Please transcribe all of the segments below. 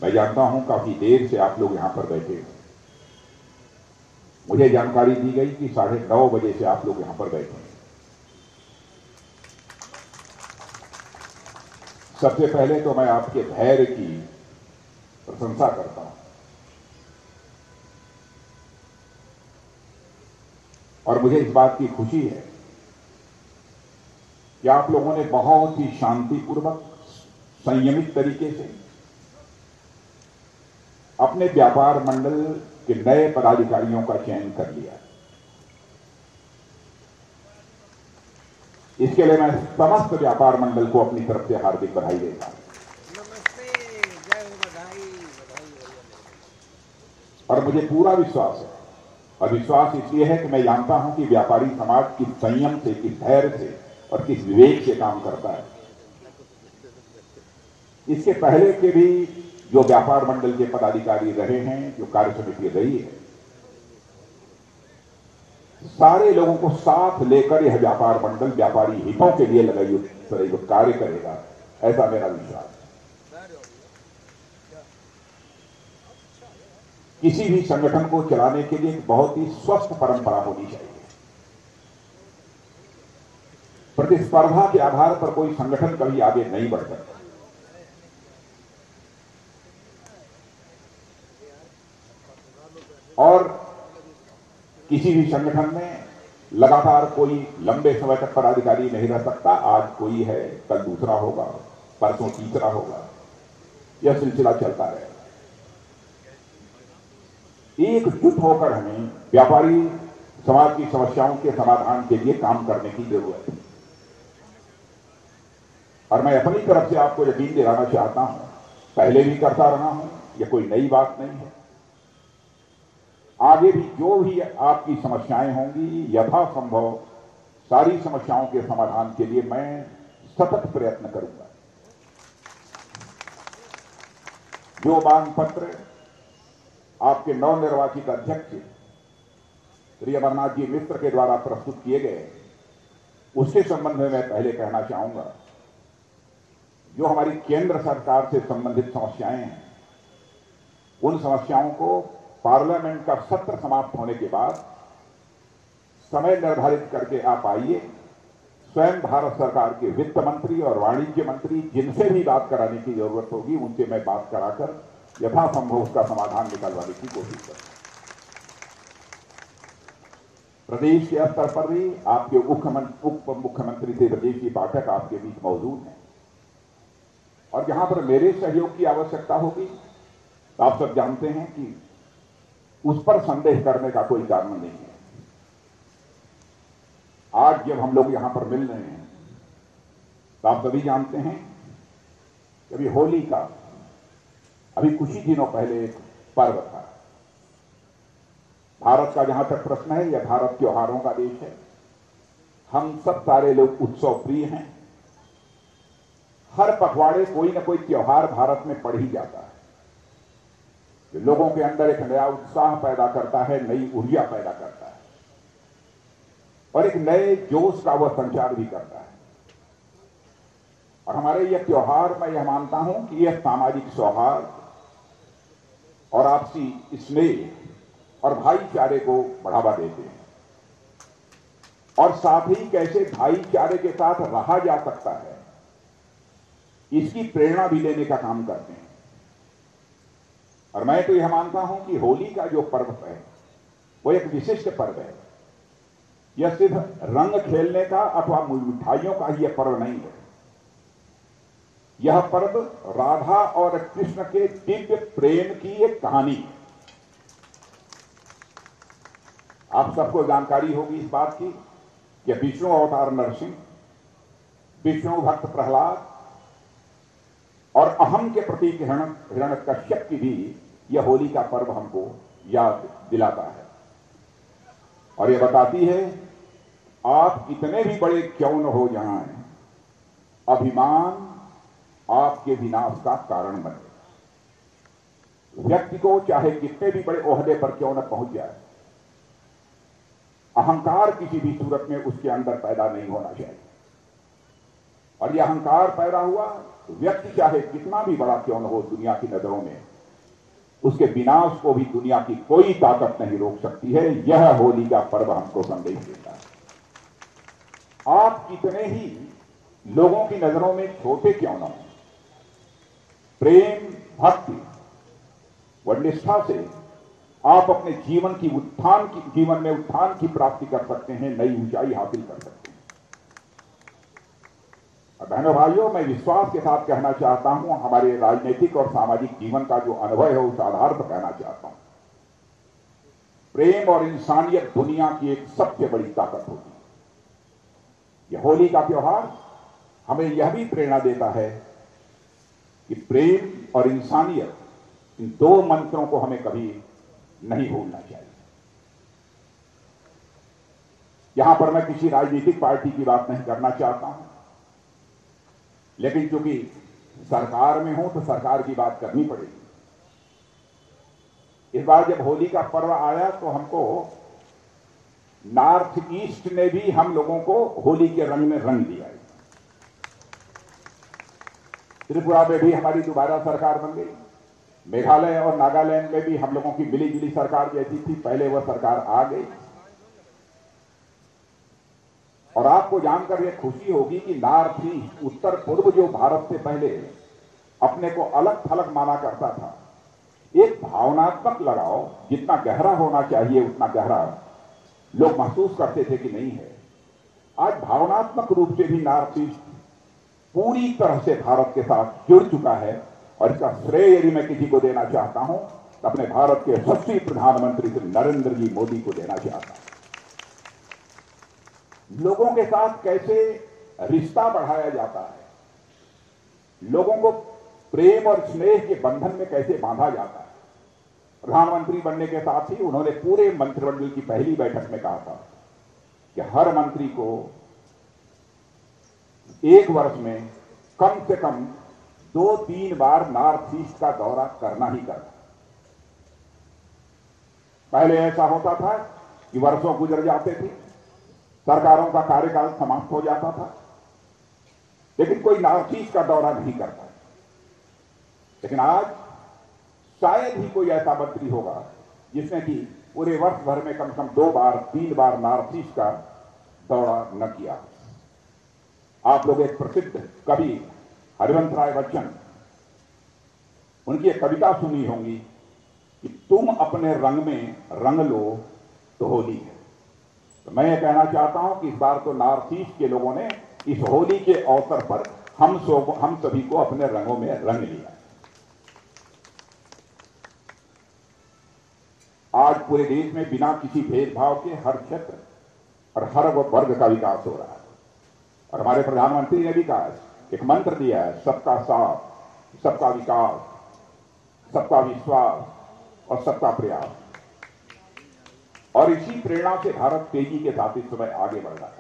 मैं जानता हूं काफी देर से आप लोग यहां पर बैठे हैं। मुझे जानकारी दी गई कि 9:30 बजे से आप लोग यहां पर बैठे हैं। सबसे पहले तो मैं आपके धैर्य की प्रशंसा करता हूं और मुझे इस बात की खुशी है कि आप लोगों ने बहुत ही शांतिपूर्वक, संयमित तरीके से अपने व्यापार मंडल के नए पदाधिकारियों का चयन कर लिया। इसके लिए मैं समस्त व्यापार मंडल को अपनी तरफ से हार्दिक बधाई देता हूं। और मुझे पूरा विश्वास है, और विश्वास इसलिए है कि मैं जानता हूं कि व्यापारी समाज किस संयम से, किस धैर्य से और किस विवेक से काम करता है। इसके पहले के भी जो व्यापार मंडल के पदाधिकारी रहे हैं, जो कार्य समिति रही है, सारे लोगों को साथ लेकर यह व्यापार मंडल व्यापारी हितों के लिए लगाई कार्य करेगा, ऐसा मेरा विश्वास है। किसी भी संगठन को चलाने के लिए एक बहुत ही स्वस्थ परंपरा होनी चाहिए। प्रतिस्पर्धा के आधार पर कोई संगठन कभी आगे नहीं बढ़ सकता। और किसी भी संगठन में लगातार कोई लंबे समय तक पदाधिकारी नहीं रह सकता। आज कोई है, कल दूसरा होगा, परसों तीसरा होगा, यह सिलसिला चलता रहेगा। एकजुट होकर हमें व्यापारी समाज की समस्याओं के समाधान के लिए काम करने की जरूरत है। और मैं अपनी तरफ से आपको यकीन दिलाना चाहता हूं, पहले भी करता रहा हूं, यह कोई नई बात नहीं है। आगे भी जो भी आपकी समस्याएं होंगी, यथासंभव सारी समस्याओं के समाधान के लिए मैं सतत प्रयत्न करूंगा। जो मांग पत्र आपके नवनिर्वाचित अध्यक्ष श्री अमरनाथ जी मिश्र के द्वारा प्रस्तुत किए गए, उसके संबंध में मैं पहले कहना चाहूंगा, जो हमारी केंद्र सरकार से संबंधित समस्याएं हैं, उन समस्याओं को पार्लियामेंट का सत्र समाप्त होने के बाद समय निर्धारित करके आप आइए। स्वयं भारत सरकार के वित्त मंत्री और वाणिज्य मंत्री जिनसे भी बात कराने की जरूरत होगी, उनसे मैं बात कराकर यथासंभव उसका समाधान निकालवाने की कोशिश करूंगा। प्रदेश के स्तर पर भी आपके उप मुख्यमंत्री श्री ब्रजेश जी पाठक आपके बीच मौजूद हैं, और जहां पर मेरे सहयोग की आवश्यकता होगी, तो आप सब जानते हैं कि उस पर संदेह करने का कोई कारण नहीं है। आज जब हम लोग यहां पर मिल रहे हैं, तो आप सभी जानते हैं कि अभी होली का, अभी कुछ ही दिनों पहले एक पर्व था। भारत का जहां तक प्रश्न है, यह भारत त्योहारों का देश है। हम सब सारे लोग उत्सव प्रिय हैं। हर पखवाड़े कोई ना कोई त्योहार भारत में पड़ ही जाता है, जो लोगों के अंदर एक नया उत्साह पैदा करता है, नई ऊर्जा पैदा करता है और एक नए जोश का वह संचार भी करता है। और हमारे यह त्योहार, मैं यह मानता हूं कि यह सामाजिक सौहार्द और आपसी स्नेह और भाईचारे को बढ़ावा देते हैं, और साथ ही कैसे भाईचारे के साथ रहा जा सकता है, इसकी प्रेरणा भी लेने का काम करते हैं। और मैं तो यह मानता हूं कि होली का जो पर्व है, वो एक विशिष्ट पर्व है। यह सिर्फ रंग खेलने का अथवा मिठाइयों का ही यह पर्व नहीं है। यह पर्व राधा और कृष्ण के दिव्य प्रेम की एक कहानी है। आप सबको जानकारी होगी इस बात की कि विष्णु अवतार नरसिंह, विष्णु भक्त प्रहलाद और अहम के प्रतीक हिरण्यकश्यप की भी यह होली का पर्व हमको याद दिलाता है, और यह बताती है, आप कितने भी बड़े क्यों न हो जाएं, अभिमान आपके विनाश का कारण बने। व्यक्ति को चाहे कितने भी बड़े ओहदे पर क्यों न पहुंच जाए, अहंकार किसी भी सूरत में उसके अंदर पैदा नहीं होना चाहिए। और यह अहंकार पैदा हुआ, व्यक्ति चाहे कितना भी बड़ा क्यों न हो दुनिया की नजरों में, उसके विनाश को भी दुनिया की कोई ताकत नहीं रोक सकती है। यह होली का पर्व हमको संदेश देता है। आप कितने ही लोगों की नजरों में छोटे क्यों न हो, प्रेम, भक्ति व निष्ठा से आप अपने जीवन में उत्थान की प्राप्ति कर सकते हैं, नई ऊंचाई हासिल कर सकते हैं। और बहनों भाइयों, मैं विश्वास के साथ कहना चाहता हूं, हमारे राजनीतिक और सामाजिक जीवन का जो अनुभव है उस आधार पर कहना चाहता हूं, प्रेम और इंसानियत दुनिया की एक सबसे बड़ी ताकत होती है। यह होली का त्योहार हमें यह भी प्रेरणा देता है कि प्रेम और इंसानियत, इन दो मंत्रों को हमें कभी नहीं भूलना चाहिए। यहां पर मैं किसी राजनीतिक पार्टी की बात नहीं करना चाहता हूं, लेकिन चूंकि सरकार में हूं तो सरकार की बात करनी पड़ेगी। इस बार जब होली का पर्व आया तो हमको नॉर्थ ईस्ट ने भी हम लोगों को होली के रंग में रंग दिया। त्रिपुरा में भी हमारी दोबारा सरकार बन गई। मेघालय और नागालैंड में भी हम लोगों की मिली जुली सरकार जैसी थी, पहले वह सरकार आ गई। और आपको जानकर यह खुशी होगी कि नॉर्थ ईस्ट, उत्तर पूर्व, जो भारत से पहले अपने को अलग थलग माना करता था, एक भावनात्मक लगाव जितना गहरा होना चाहिए उतना गहरा लोग महसूस करते थे कि नहीं है। आज भावनात्मक रूप से भी नॉर्थ ईस्ट पूरी तरह से भारत के साथ जुड़ चुका है। और इसका श्रेय यदि मैं किसी को देना चाहता हूं तो अपने भारत के यशस्वी प्रधानमंत्री श्री नरेंद्र जी मोदी को देना चाहता हूं। लोगों के साथ कैसे रिश्ता बढ़ाया जाता है, लोगों को प्रेम और स्नेह के बंधन में कैसे बांधा जाता है। प्रधानमंत्री बनने के साथ ही उन्होंने पूरे मंत्रिमंडल की पहली बैठक में कहा था कि हर मंत्री को एक वर्ष में कम से कम 2-3 बार नॉर्थ ईस्ट का दौरा करना ही करना। पहले ऐसा होता था कि वर्षों गुजर जाते थे, सरकारों का कार्यकाल समाप्त हो जाता था, लेकिन कोई नॉर्थ ईस्ट का दौरा नहीं करता। लेकिन आज शायद ही कोई ऐसा मंत्री होगा जिसने कि पूरे वर्ष भर में कम से कम 2-3 बार नॉर्थ ईस्ट का दौरा न किया। आप लोग एक प्रसिद्ध कवि हरिवंश राय बच्चन, उनकी एक कविता सुनी होंगी कि तुम अपने रंग में रंग लो तो होली है। तो मैं ये कहना चाहता हूं कि इस बार तो नॉर्थ ईस्ट के लोगों ने इस होली के अवसर पर हम सभी को अपने रंगों में रंग लिया। आज पूरे देश में बिना किसी भेदभाव के हर क्षेत्र और हर वर्ग का विकास हो रहा है। और हमारे प्रधानमंत्री ने भी कहा, एक मंत्र दिया है, सबका साथ, सबका विकास, सबका विश्वास और सबका प्रयास। और इसी प्रेरणा से भारत तेजी के साथ इस समय आगे बढ़ रहा है।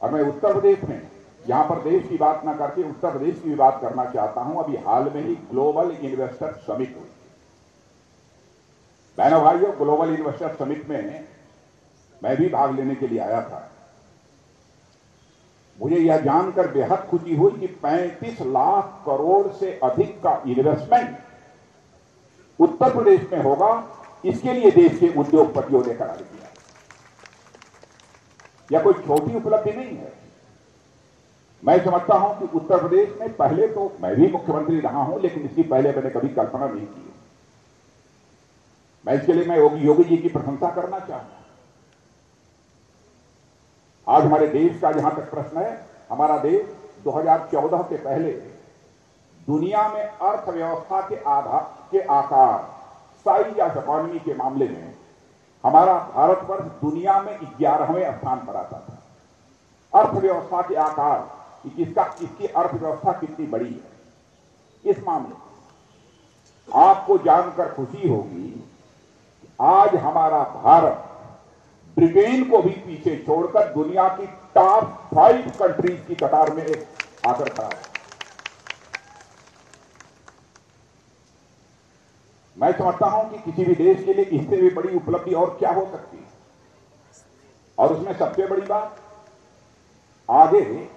और मैं उत्तर प्रदेश में, यहां पर देश की बात ना करके उत्तर प्रदेश की भी बात करना चाहता हूं। अभी हाल में ही ग्लोबल इन्वेस्टर समिट हुई। बहनों भाइयों, ग्लोबल इन्वेस्टर समिट में मैं भी भाग लेने के लिए आया था। मुझे यह जानकर बेहद खुशी हुई कि 35 लाख करोड़ से अधिक का इन्वेस्टमेंट उत्तर प्रदेश में होगा। इसके लिए देश के उद्योगपतियों ने करार दिया। यह कोई छोटी उपलब्धि नहीं है। मैं समझता हूं कि उत्तर प्रदेश में, पहले तो मैं भी मुख्यमंत्री रहा हूं, लेकिन इसकी पहले मैंने कभी कल्पना नहीं की। मैं इसके लिए मैं योगी जी की प्रशंसा करना चाहता हूं। आज हमारे देश का जहां तक प्रश्न है, हमारा देश 2014 के पहले दुनिया में अर्थव्यवस्था के आकार, साइज ऑफ इकोनॉमी के मामले में हमारा भारतवर्ष दुनिया में 11वें स्थान पर आता था। अर्थव्यवस्था के आकार, इसकी अर्थव्यवस्था कितनी बड़ी है, इस मामले आपको जानकर खुशी होगी। आज हमारा भारत ब्रिटेन को भी पीछे छोड़कर दुनिया की टॉप 5 कंट्रीज की कतार में आकर खड़ा है। मैं समझता हूं कि किसी भी देश के लिए इससे भी बड़ी उपलब्धि और क्या हो सकती है। और उसमें सबसे बड़ी बात, आगे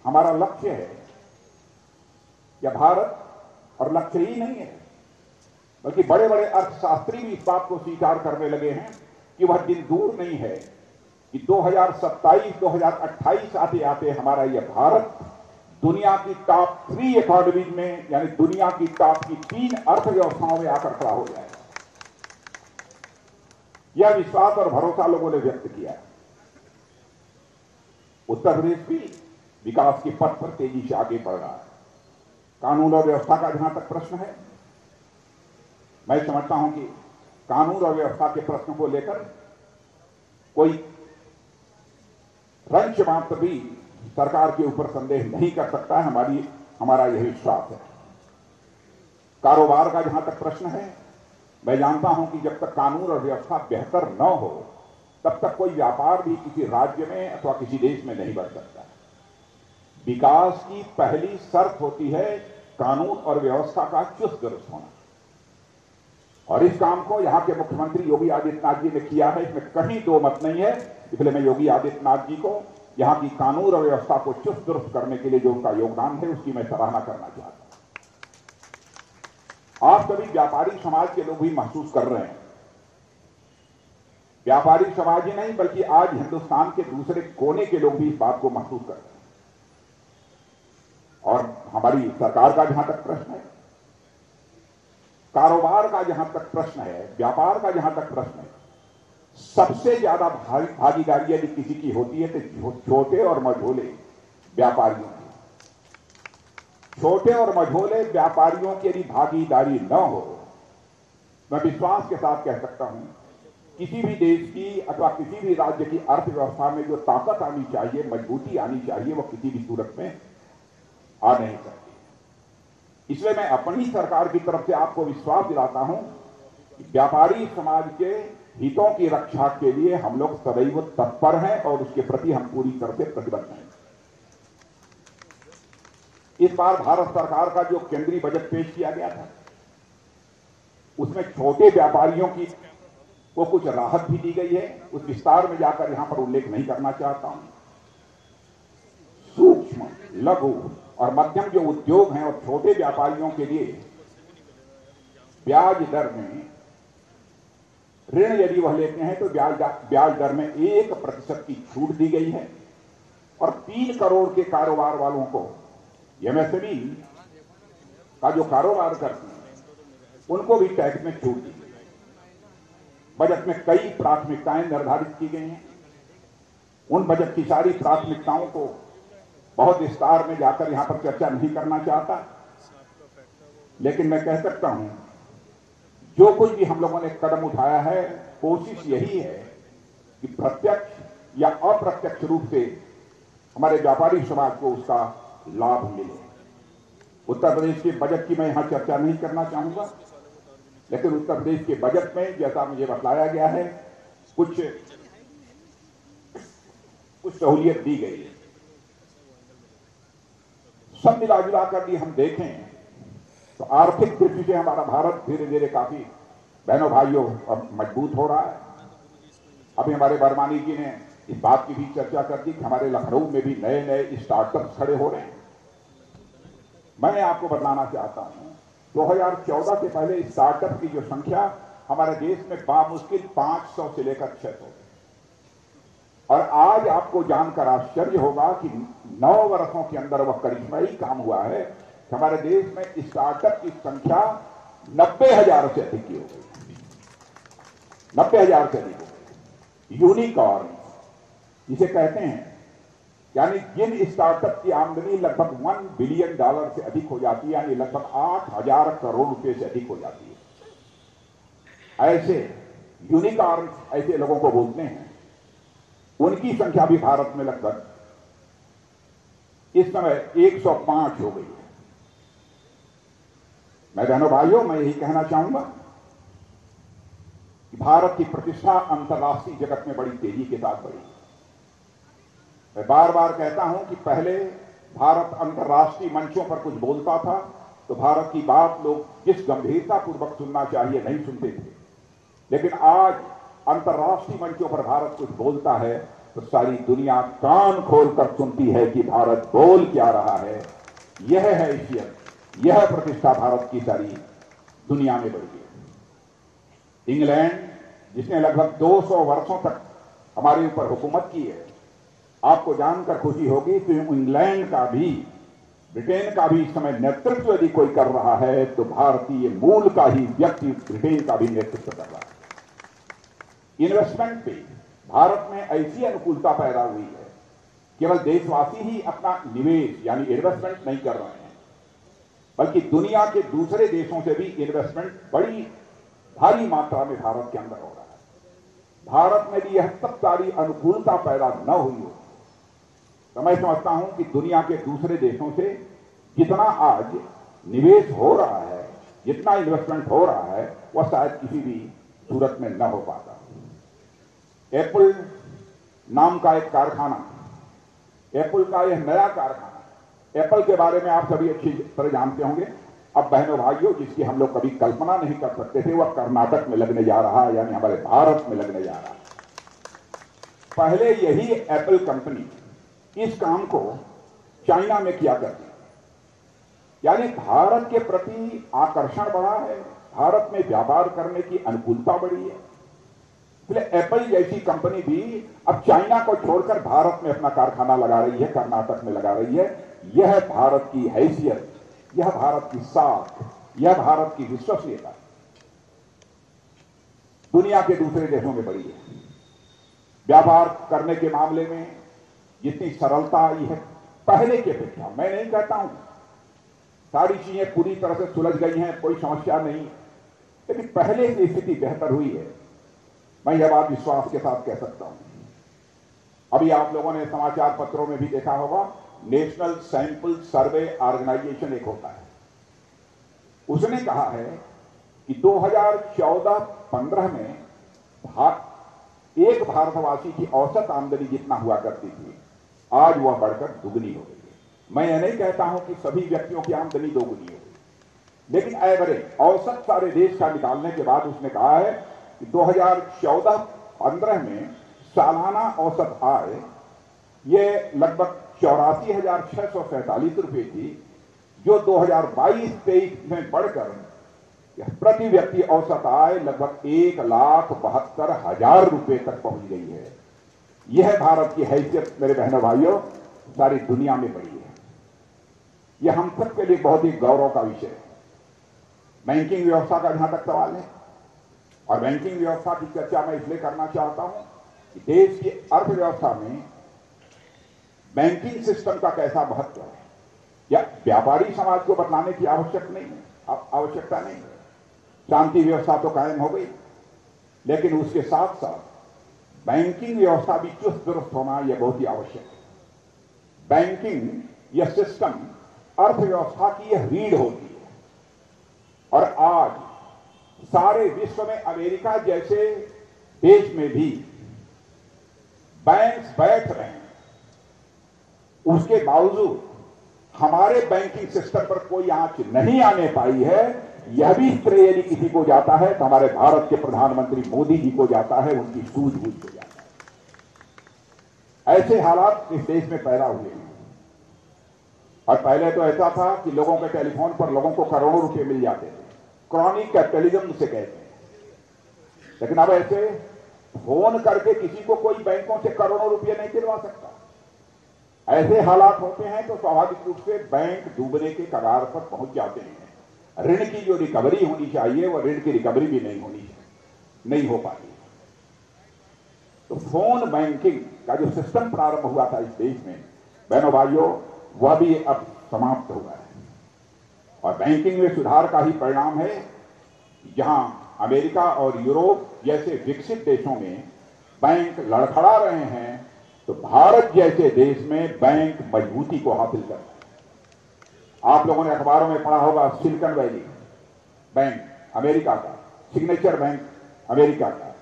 हमारा लक्ष्य है, यह भारत और लक्ष्य ही नहीं है, बल्कि बड़े बड़े अर्थशास्त्री भी इस बात को स्वीकार करने लगे हैं कि वह दिन दूर नहीं है कि 2027-2028 आते आते हमारा यह भारत दुनिया की टॉप 3 इकोनॉमीज में, यानी दुनिया की टॉप की 3 अर्थव्यवस्थाओं में आकर खड़ा हो जाएगा। यह विश्वास और भरोसा लोगों ने व्यक्त किया है। उत्तर प्रदेश भी विकास के पथ पर तेजी से आगे बढ़ रहा है। कानून और व्यवस्था का जहां तक प्रश्न है, मैं समझता हूं कि कानून और व्यवस्था के प्रश्न को लेकर कोई रंच मात्र भी सरकार के ऊपर संदेह नहीं कर सकता है। हमारा यह विश्वास है। कारोबार का जहां तक प्रश्न है, मैं जानता हूं कि जब तक कानून और व्यवस्था बेहतर न हो तब तक कोई व्यापार भी किसी राज्य में अथवा किसी देश में नहीं बढ़ सकता। विकास की पहली शर्त होती है कानून और व्यवस्था का चुस्त दुरुस्त होना, और इस काम को यहां के मुख्यमंत्री योगी आदित्यनाथ जी ने किया है, इसमें कहीं दो मत नहीं है। इसलिए मैं योगी आदित्यनाथ जी को यहां की कानून और व्यवस्था को चुस्त दुरुस्त करने के लिए जो उनका योगदान है उसकी मैं सराहना करना चाहता हूं। आप सभी व्यापारी समाज के लोग भी महसूस कर रहे हैं, व्यापारी समाज ही नहीं बल्कि आज हिंदुस्तान के दूसरे कोने के लोग भी इस बात को महसूस कर रहे हैं। और हमारी सरकार का जहां तक प्रश्न है, कारोबार का जहां तक प्रश्न है, व्यापार का जहां तक प्रश्न है, सबसे ज्यादा भागीदारी यदि किसी की होती है तो छोटे और मझोले व्यापारियों की। छोटे और मझोले व्यापारियों की यदि भागीदारी न हो, मैं विश्वास के साथ कह सकता हूं किसी भी देश की अथवा किसी भी राज्य की अर्थव्यवस्था में जो ताकत आनी चाहिए, मजबूती आनी चाहिए, वह किसी भी सूरत में आ नहीं सकती। इसलिए मैं अपनी सरकार की तरफ से आपको विश्वास दिलाता हूं कि व्यापारी समाज के हितों की रक्षा के लिए हम लोग सदैव तत्पर हैं और उसके प्रति हम पूरी तरह से प्रतिबद्ध हैं। इस बार भारत सरकार का जो केंद्रीय बजट पेश किया गया था उसमें छोटे व्यापारियों की को कुछ राहत भी दी गई है। उस विस्तार में जाकर यहां पर उल्लेख नहीं करना चाहता हूं। सूक्ष्म, लघु और मध्यम जो उद्योग हैं और छोटे व्यापारियों के लिए ब्याज दर में ऋण यदि वह लेते हैं तो ब्याज दर में 1% की छूट दी गई है, और 3 करोड़ के कारोबार वालों को, एमएसएमई का जो कारोबार करते हैं उनको भी टैक्स में छूट दी गई। बजट में कई प्राथमिकताएं निर्धारित की गई हैं। उन बजट की सारी प्राथमिकताओं को बहुत विस्तार में जाकर यहां पर चर्चा नहीं करना चाहता, लेकिन मैं कह सकता हूं जो कुछ भी हम लोगों ने कदम उठाया है, कोशिश यही है कि प्रत्यक्ष या अप्रत्यक्ष रूप से हमारे व्यापारी समाज को उसका लाभ मिले। उत्तर प्रदेश के बजट की मैं यहां चर्चा नहीं करना चाहूंगा, लेकिन उत्तर प्रदेश के बजट में जैसा मुझे बतलाया गया है कुछ सहूलियत दी गई है। सब मिला जुला कर हम देखें तो आर्थिक दृष्टि से हमारा भारत धीरे धीरे काफी बहनों भाइयों अब मजबूत हो रहा है। अभी हमारे बरमानी जी ने इस बात की भी चर्चा कर दी कि हमारे लखनऊ में भी नए नए स्टार्टअप खड़े हो रहे हैं। मैं आपको बताना चाहता हूं 2014 से पहले स्टार्टअप की जो संख्या हमारे देश में बामुश्किल 500 से लेकर 600 है, और आज आपको जानकर आश्चर्य होगा कि 9 वर्षों के अंदर वह करिश्माई काम हुआ है कि हमारे देश में स्टार्टअप की संख्या 90,000 से अधिक की हो गई। 90,000 से अधिक हो गई। यूनिकॉर्न जिसे कहते हैं, यानी जिन स्टार्टअप की आमदनी लगभग $1 बिलियन से अधिक हो जाती है, यानी लगभग 8,000 करोड़ रुपए से अधिक हो जाती है, ऐसे यूनिकॉर्न ऐसे लोगों को बोलते हैं। उनकी संख्या भी भारत में लगभग इस समय 105 हो गई है। मैं बहनों भाइयों, मैं यही कहना चाहूंगा कि भारत की प्रतिष्ठा अंतर्राष्ट्रीय जगत में बड़ी तेजी के साथ बढ़ी। मैं बार बार कहता हूं कि पहले भारत अंतर्राष्ट्रीय मंचों पर कुछ बोलता था तो भारत की बात लोग जिस गंभीरता पूर्वक सुनना चाहिए नहीं सुनते थे, लेकिन आज अंतर्राष्ट्रीय मंचों पर भारत कुछ बोलता है तो सारी दुनिया कान खोलकर सुनती है कि भारत बोल क्या रहा है। यह हैसियत, यह प्रतिष्ठा भारत की सारी दुनिया में बढ़ी है। इंग्लैंड, जिसने लगभग 200 वर्षों तक हमारे ऊपर हुकूमत की है, आपको जानकर खुशी होगी कि इंग्लैंड का भी, ब्रिटेन का भी इस समय नेतृत्व यदि कोई कर रहा है तो भारतीय मूल का ही व्यक्ति ब्रिटेन का भी नेतृत्व कर रहा है। इन्वेस्टमेंट पे भारत में ऐसी अनुकूलता पैदा हुई है, केवल देशवासी ही अपना निवेश यानी इन्वेस्टमेंट नहीं कर रहे हैं, बल्कि दुनिया के दूसरे देशों से भी इन्वेस्टमेंट बड़ी भारी मात्रा में भारत के अंदर हो रहा है। भारत में भी यह तब सारी अनुकूलता पैदा न हुई हो तो मैं समझता हूं कि दुनिया के दूसरे देशों से जितना आज निवेश हो रहा है, जितना इन्वेस्टमेंट हो रहा है, वह शायद किसी भी सूरत में न हो पाता। एप्पल नाम का एक कारखाना, एप्पल का यह नया कारखाना, एप्पल के बारे में आप सभी अच्छी तरह जानते होंगे। अब बहनों भाइयों, जिसकी हम लोग कभी कल्पना नहीं कर सकते थे, वह कर्नाटक में लगने जा रहा है, यानी हमारे भारत में लगने जा रहा है। पहले यही एप्पल कंपनी इस काम को चाइना में किया करती, यानी भारत के प्रति आकर्षण बढ़ा है, भारत में व्यापार करने की अनुकूलता बढ़ी है। इसलिए एप्पल जैसी कंपनी भी अब चाइना को छोड़कर भारत में अपना कारखाना लगा रही है, कर्नाटक में लगा रही है। यह भारत की हैसियत, यह भारत की साख, यह भारत की विश्वसनीयता दुनिया के दूसरे देशों में बढ़ी है। व्यापार करने के मामले में जितनी सरलता आई है पहले की अपेक्षा, मैं नहीं कहता हूं सारी चीजें पूरी तरह से सुलझ गई हैं, कोई समस्या नहीं, लेकिन पहले से स्थिति बेहतर हुई है, मैं यह बात विश्वास के साथ कह सकता हूं। अभी आप लोगों ने समाचार पत्रों में भी देखा होगा, नेशनल सैंपल सर्वे ऑर्गेनाइजेशन एक होता है, उसने कहा है कि 2014-15 में एक भारतवासी की औसत आमदनी जितना हुआ करती थी, आज वह बढ़कर दुगनी हो गई है। मैं यह नहीं कहता हूं कि सभी व्यक्तियों की आमदनी दोगुनी हो गई, लेकिन एवरेज औसत सारे देश का निकालने के बाद उसने कहा है कि 2014-15 में सालाना औसत आय ये लगभग 84,647 रुपए थी, जो 2022-23 में बढ़कर प्रति व्यक्ति औसत आय लगभग 1,72,000 रुपए तक पहुंच गई है। यह भारत की हैसियत मेरे बहनों भाइयों सारी दुनिया में बढ़ी है। यह हम सबके लिए बहुत ही गौरव का विषय है। बैंकिंग व्यवस्था का जहां तक सवाल है, और बैंकिंग व्यवस्था की चर्चा मैं इसलिए करना चाहता हूं कि देश की अर्थव्यवस्था में बैंकिंग सिस्टम का कैसा महत्व है, या व्यापारी समाज को बतलाने की आवश्यकता नहीं है। शांति व्यवस्था तो कायम हो गई, लेकिन उसके साथ साथ बैंकिंग व्यवस्था भी चुस्त दुरुस्त होना यह बहुत ही आवश्यक है। बैंकिंग यह सिस्टम अर्थव्यवस्था की यह रीढ़ होती है, और आज सारे विश्व में अमेरिका जैसे देश में भी बैंक बैठ रहे हैं, उसके बावजूद हमारे बैंकिंग सिस्टम पर कोई आंच नहीं आने पाई है। यह भी श्रेय यदि किसी को जाता है तो हमारे भारत के प्रधानमंत्री मोदी जी को जाता है, उनकी सूझबूझ को जाता है। ऐसे हालात इस देश में पैदा हुए हैं, और पहले तो ऐसा था कि लोगों के टेलीफोन पर लोगों को करोड़ों रुपए मिल जाते थे, क्रॉनिक कैपिटलिज्म से कहते हैं। लेकिन अब ऐसे फोन करके किसी को कोई बैंकों से करोड़ों रुपए नहीं दिलवा सकता। ऐसे हालात होते हैं तो स्वाभाविक रूप से बैंक डूबने के कगार पर पहुंच जाते हैं। ऋण की जो रिकवरी होनी चाहिए वह ऋण की रिकवरी भी नहीं हो पाती। तो फोन बैंकिंग का जो सिस्टम प्रारंभ हुआ था इस देश में, बहनों भाइयों, वह भी अब समाप्त हुआ है। और बैंकिंग में सुधार का ही परिणाम है, जहां अमेरिका और यूरोप जैसे विकसित देशों में बैंक लड़खड़ा रहे हैं, तो भारत जैसे देश में बैंक मजबूती को हासिल कर रहा है। आप लोगों ने अखबारों में पढ़ा होगा, सिलिकॉन वैली बैंक अमेरिका का, सिग्नेचर बैंक अमेरिका का,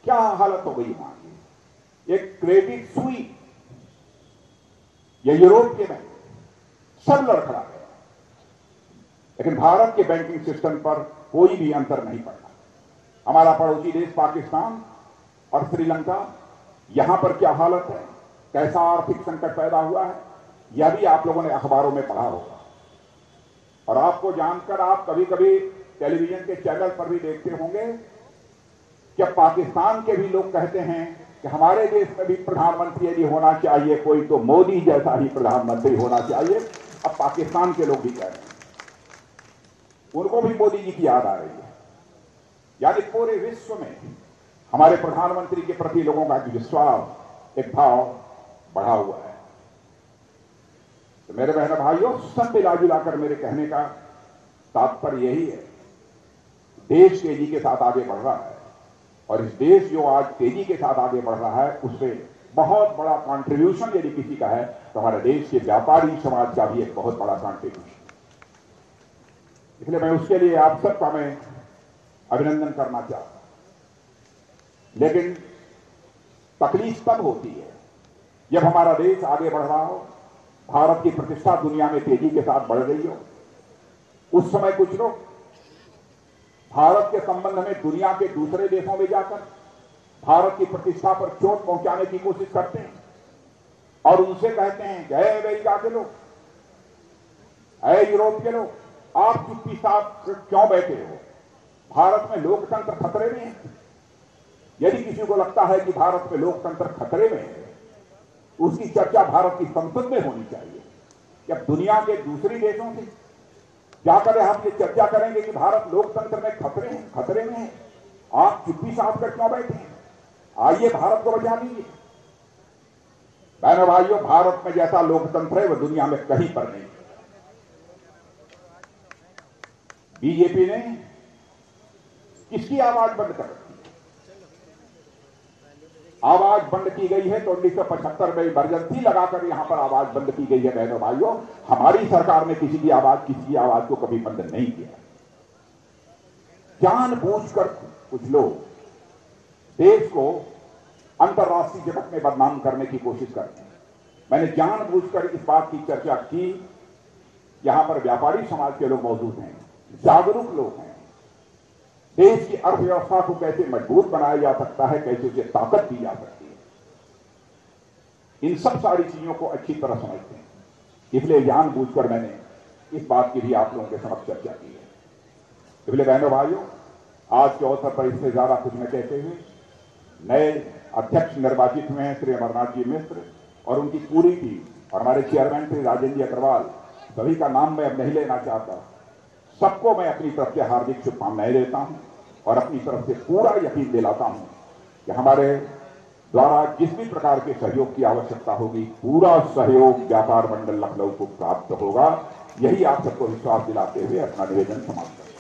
क्या हालत हो गई वहां की। एक क्रेडिट सुई या यूरोप के बैंक सब लड़खड़ा गए, लेकिन भारत के बैंकिंग सिस्टम पर कोई भी अंतर नहीं पड़ता। हमारा पड़ोसी देश पाकिस्तान और श्रीलंका, यहां पर क्या हालत है, कैसा आर्थिक संकट पैदा हुआ है, यह भी आप लोगों ने अखबारों में पढ़ा होगा। और आपको जानकर आप कभी कभी टेलीविजन के चैनल पर भी देखते होंगे जब पाकिस्तान के भी लोग कहते हैं कि हमारे देश में भी प्रधानमंत्री यदि होना चाहिए कोई तो मोदी जैसा ही प्रधानमंत्री होना चाहिए, अब पाकिस्तान के लोग भी कह रहे हैं, उनको भी मोदी जी की याद आ रही है। यानी पूरे विश्व में हमारे प्रधानमंत्री के प्रति लोगों का विश्वास, एक भाव बढ़ा हुआ है। तो मेरे बहनों भाइयों, सब मिला जुलाकर मेरे कहने का तात्पर्य यही है, देश तेजी के साथ आगे बढ़ रहा है और इस देश जो आज तेजी के साथ आगे बढ़ रहा है उससे बहुत बड़ा कंट्रीब्यूशन यदि किसी का है तो हमारे देश के व्यापारी समाज का भी एक बहुत बड़ा कंट्रीब्यूशन। इसलिए मैं उसके लिए आप सबका मैं अभिनंदन करना चाहता हूं। लेकिन तकलीफ तब होती है जब हमारा देश आगे बढ़ रहा हो, भारत की प्रतिष्ठा दुनिया में तेजी के साथ बढ़ रही हो। उस समय कुछ लोग भारत के संबंध में दुनिया के दूसरे देशों में जाकर भारत की प्रतिष्ठा पर चोट पहुंचाने की कोशिश करते हैं और उनसे कहते हैं कि ऐ अमेरिका के लोग, ऐ यूरोप के लोग, आप चुप्पी साथ क्यों बैठे हो? भारत में लोकतंत्र खतरे में है। यदि किसी को लगता है कि भारत में लोकतंत्र खतरे में है, उसकी चर्चा भारत की संसद में होनी चाहिए। जब दुनिया के दूसरे देशों से जाकर हम ये चर्चा करेंगे कि भारत लोकतंत्र में खतरे में है, आप चुप्पी साध कर क्यों बैठे हैं? आइए भारत को बचा लीजिए। बहनों भाइयों, भारत में जैसा लोकतंत्र है वह दुनिया में कहीं पर नहीं। बीजेपी ने किसकी आवाज बंद कर रखी? आवाज बंद की गई है तो 1975 में इमरजेंसी लगाकर यहां पर आवाज बंद की गई है। बहनों भाइयों, हमारी सरकार ने किसी की आवाज को कभी बंद नहीं किया। जानबूझकर कुछ लोग देश को अंतर्राष्ट्रीय जगत में बदनाम करने की कोशिश करते हैं। मैंने जानबूझकर इस बात की चर्चा की, यहां पर व्यापारी समाज के लोग मौजूद हैं, जागरूक लोग हैं। देश की अर्थव्यवस्था को कैसे मजबूत बनाया जा सकता है, कैसे उसे ताकत दी जा सकती है, इन सब सारी चीजों को अच्छी तरह समझते हैं। इसलिए जानबूझकर मैंने इस बात की भी आप लोगों के समक्ष चर्चा की है। इसलिए बहनों भाइयों, आज के अवसर पर इससे ज्यादा कुछ न कहते हुए नए अध्यक्ष निर्वाचित हुए हैं श्री अमरनाथ जी मिश्र और उनकी पूरी टीम और हमारे चेयरमैन श्री राजेंद्र जी अग्रवाल, सभी का नाम मैं अब नहीं लेना चाहता। सबको मैं अपनी तरफ से हार्दिक शुभकामनाएं देता हूं और अपनी तरफ से पूरा यकीन दिलाता हूं कि हमारे द्वारा जिस भी प्रकार के सहयोग की आवश्यकता होगी, पूरा सहयोग व्यापार मंडल लखनऊ को प्राप्त होगा। यही आप सबको विश्वास दिलाते हुए अपना निवेदन समाप्त करता हूं।